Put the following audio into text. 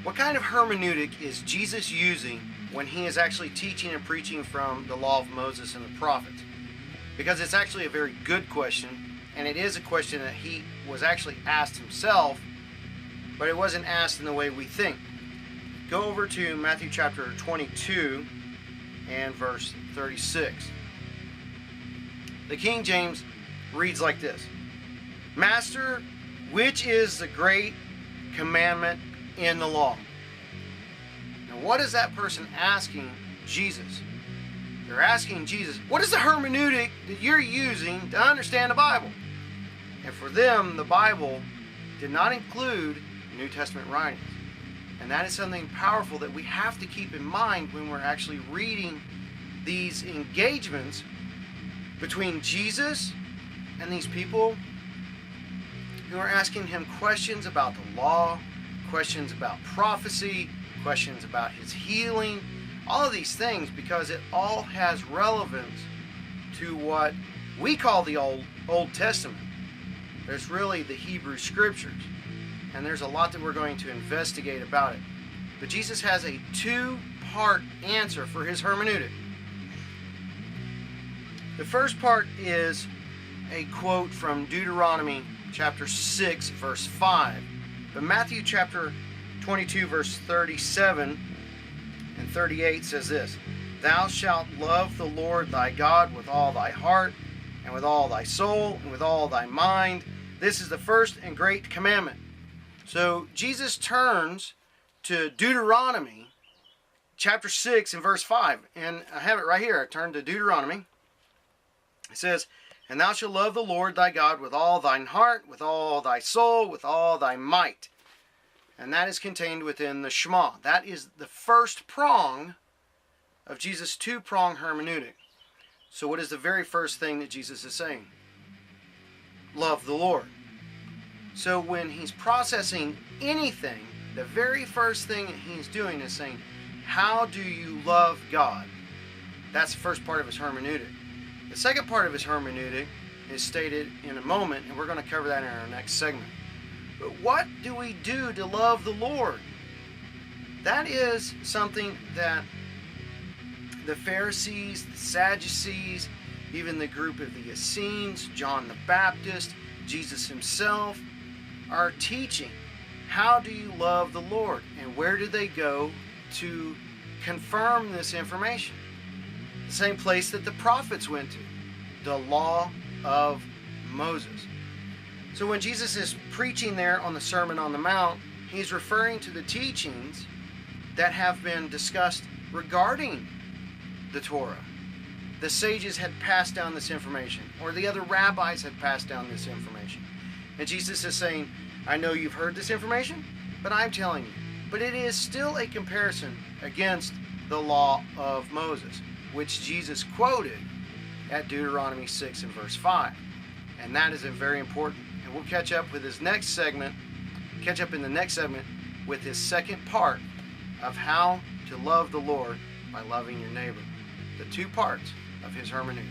What kind of hermeneutic is Jesus using when he is actually teaching and preaching from the law of Moses and the prophets? Because it's actually a very good question, and it is a question that he was actually asked himself, but it wasn't asked in the way we think. Go over to Matthew chapter 22 and verse 36. The King James reads like this: Master, which is the great commandment in the law? Now, what is that person asking Jesus? They're asking Jesus, what is the hermeneutic that you're using to understand the Bible? And for them, the Bible did not include New Testament writings. And that is something powerful that we have to keep in mind when we're actually reading these engagements between Jesus and these people who are asking him questions about the law, questions about prophecy, questions about his healing, all of these things, because it all has relevance to what we call the Old Testament. There's really the Hebrew Scriptures, and there's a lot that we're going to investigate about it. But Jesus has a two-part answer for his hermeneutic. The first part is a quote from Deuteronomy chapter 6, verse 5. But Matthew chapter 22, verse 37 and 38 says this: Thou shalt love the Lord thy God with all thy heart, and with all thy soul, and with all thy mind. This is the first and great commandment. So Jesus turns to Deuteronomy chapter 6 and verse 5. And I have it right here. I turn to Deuteronomy. It says, And thou shalt love the Lord thy God with all thine heart, with all thy soul, with all thy might. And that is contained within the Shema. That is the first prong of Jesus' two-prong hermeneutic. So what is the very first thing that Jesus is saying? Love the Lord. So when he's processing anything, the very first thing that he's doing is saying, how do you love God? That's the first part of his hermeneutic. The second part of his hermeneutic is stated in a moment, and we're going to cover that in our next segment. But what do we do to love the Lord? That is something that the Pharisees, the Sadducees, even the group of the Essenes, John the Baptist, Jesus himself, are teaching. How do you love the Lord? And where do they go to confirm this information? The same place that the prophets went to, the law of Moses. So when Jesus is preaching there on the Sermon on the Mount, he's referring to the teachings that have been discussed regarding the Torah. The sages had passed down this information, or the other rabbis had passed down this information. And Jesus is saying, I know you've heard this information, but I'm telling you. But it is still a comparison against the law of Moses, which Jesus quoted at Deuteronomy 6 and verse 5. And that is very important. And we'll catch up with his next segment, catch up in the next segment with his second part of how to love the Lord by loving your neighbor. The two parts of his hermeneutic.